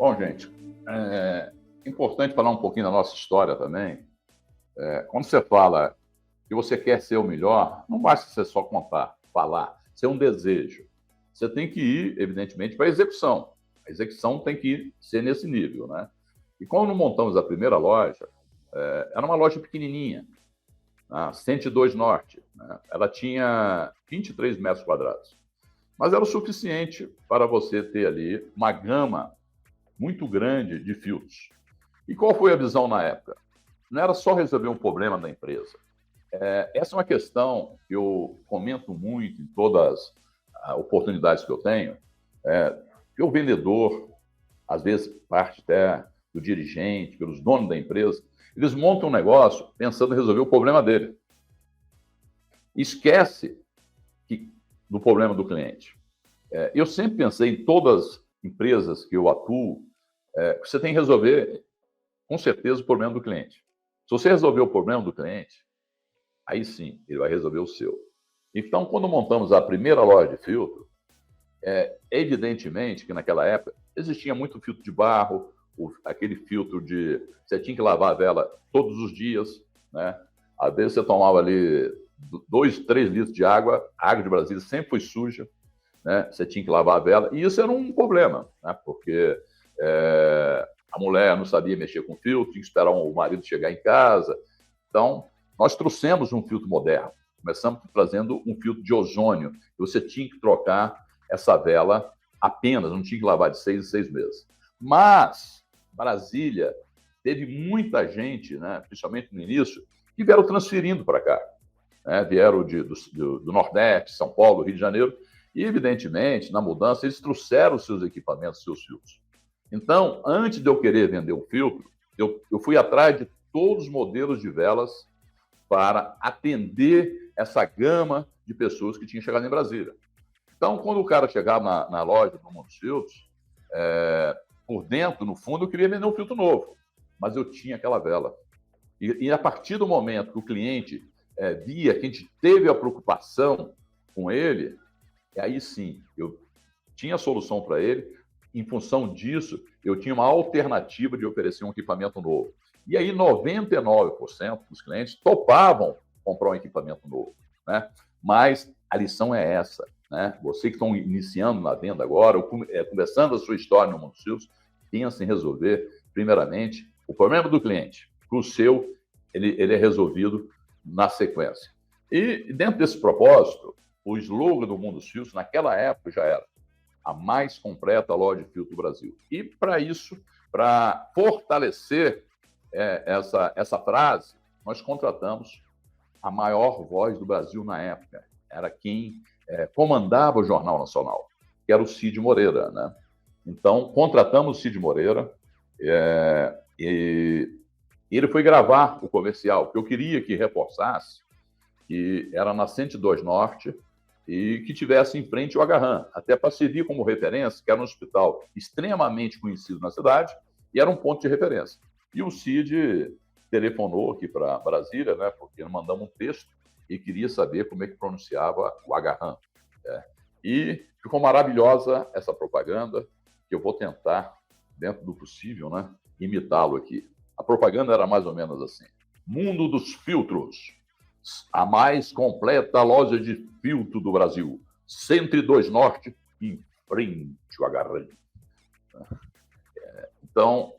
Bom, gente, é importante falar um pouquinho da nossa história também. Quando você fala que você quer ser o melhor, não basta você só contar, falar, ser um desejo. Você tem que ir, evidentemente, para a execução. A execução tem que ser nesse nível, né? E quando montamos a primeira loja, era uma loja pequenininha, na 102 Norte, né? Ela tinha 23 metros quadrados, mas era o suficiente para você ter ali uma gama muito grande de filtros. E qual foi a visão na época? Não era só resolver um problema da empresa. Essa é uma questão que eu comento muito em todas as oportunidades que eu tenho, que o vendedor, às vezes parte até do dirigente, pelos donos da empresa, eles montam um negócio pensando em resolver o problema dele. Esquece do problema do cliente. Eu sempre pensei em todas as empresas que eu atuo, que você tem que resolver, com certeza, o problema do cliente. Se você resolver o problema do cliente, aí sim, ele vai resolver o seu. Então, quando montamos a primeira loja de filtro, evidentemente que naquela época existia muito filtro de barro, aquele filtro de... Você tinha que lavar a vela todos os dias, né? Às vezes você tomava ali 2, 3 litros de água, a água de Brasília sempre foi suja, né? Você tinha que lavar a vela, e isso era um problema, né? Porque a mulher não sabia mexer com filtro, tinha que esperar o marido chegar em casa. Então, nós trouxemos um filtro moderno. Começamos trazendo um filtro de ozônio. Você tinha que trocar essa vela apenas, não tinha que lavar de 6 em 6 meses. Mas Brasília teve muita gente, né, principalmente no início, que vieram transferindo para cá. Né, vieram do Nordeste, São Paulo, Rio de Janeiro, e, evidentemente, na mudança, eles trouxeram os seus equipamentos, seus filtros. Então, antes de eu querer vender um filtro, eu fui atrás de todos os modelos de velas para atender essa gama de pessoas que tinham chegado em Brasília. Então, quando o cara chegava na loja do Mundo dos Filtros, por dentro, no fundo, eu queria vender um filtro novo, mas eu tinha aquela vela. E a partir do momento que o cliente via que a gente teve a preocupação com ele, aí sim, eu tinha a solução para ele. Em função disso, eu tinha uma alternativa de oferecer um equipamento novo. E aí, 99% dos clientes topavam comprar um equipamento novo, né? Mas a lição é essa, né? Você que está iniciando na venda agora, começando a sua história no Mundo dos Filtros, pensa em resolver, primeiramente, o problema do cliente. O seu, ele é resolvido na sequência. E dentro desse propósito, o slogan do Mundo dos Filtros, naquela época, já era a mais completa loja de filtro do Brasil. E para isso, para fortalecer essa frase, nós contratamos a maior voz do Brasil na época. Era quem comandava o Jornal Nacional, que era o Cid Moreira, né? Então, contratamos o Cid Moreira e ele foi gravar o comercial, que eu queria que reforçasse, que era na 102 Norte, e que tivesse em frente o Agarran, até para servir como referência, que era um hospital extremamente conhecido na cidade e era um ponto de referência. E o Cid telefonou aqui para Brasília, né, porque nós mandamos um texto e queria saber como é que pronunciava o Agarran. E ficou maravilhosa essa propaganda, que eu vou tentar, dentro do possível, né, imitá-lo aqui. A propaganda era mais ou menos assim: Mundo dos Filtros, a mais completa loja de filtro do Brasil. 102 Norte, em frente ao Agarran. Então,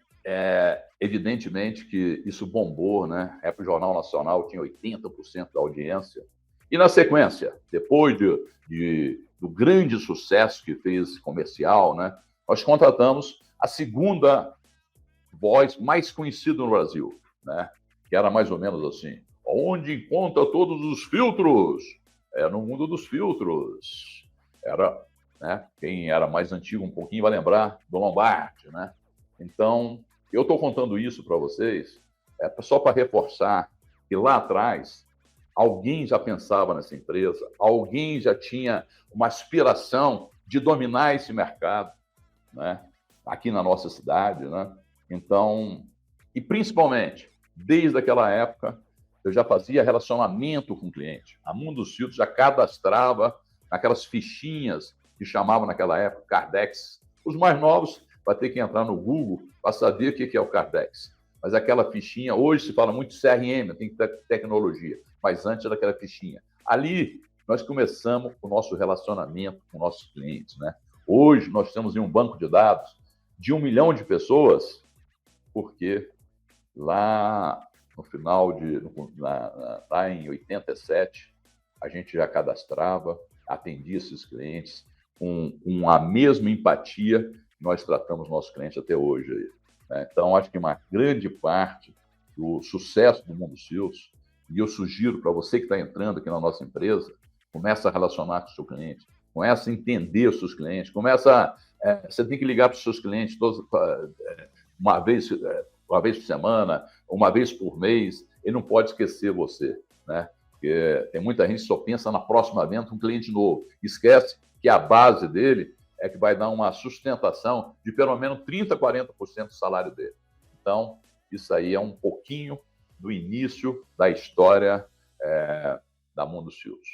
evidentemente que isso bombou, né? A época, o Jornal Nacional tinha 80% da audiência. E, na sequência, depois do grande sucesso que fez esse comercial, né, nós contratamos a segunda voz mais conhecida no Brasil, né, que era mais ou menos assim: onde encontra todos os filtros? No Mundo dos Filtros. Era, né, quem era mais antigo um pouquinho vai lembrar do Lombardi, né? Então, eu estou contando isso para vocês só para reforçar que lá atrás alguém já pensava nessa empresa, alguém já tinha uma aspiração de dominar esse mercado, né, aqui na nossa cidade, né? Então, e principalmente, desde aquela época, eu já fazia relacionamento com o cliente. A Mundo dos Filtros já cadastrava aquelas fichinhas que chamavam naquela época Cardex. Os mais novos vai ter que entrar no Google para saber o que é o Cardex. Mas aquela fichinha, hoje se fala muito de CRM, tem que ter tecnologia, mas antes era aquela fichinha. Ali nós começamos o nosso relacionamento com nossos clientes, né? Hoje nós temos um banco de dados de 1 milhão de pessoas, porque lá no final lá em 87, a gente já cadastrava, atendia esses clientes com a mesma empatia que nós tratamos nossos clientes até hoje. Né? Então, acho que uma grande parte do sucesso do Mundo Seals, e eu sugiro para você que está entrando aqui na nossa empresa, começa a relacionar com o seu cliente, começa a entender os seus clientes, você tem que ligar para os seus clientes uma vez por semana, uma vez por mês, ele não pode esquecer você, né? Porque tem muita gente que só pensa na próxima venda um cliente novo. Esquece que a base dele é que vai dar uma sustentação de pelo menos 30%, 40% do salário dele. Então, isso aí é um pouquinho do início da história da Mundo Seals.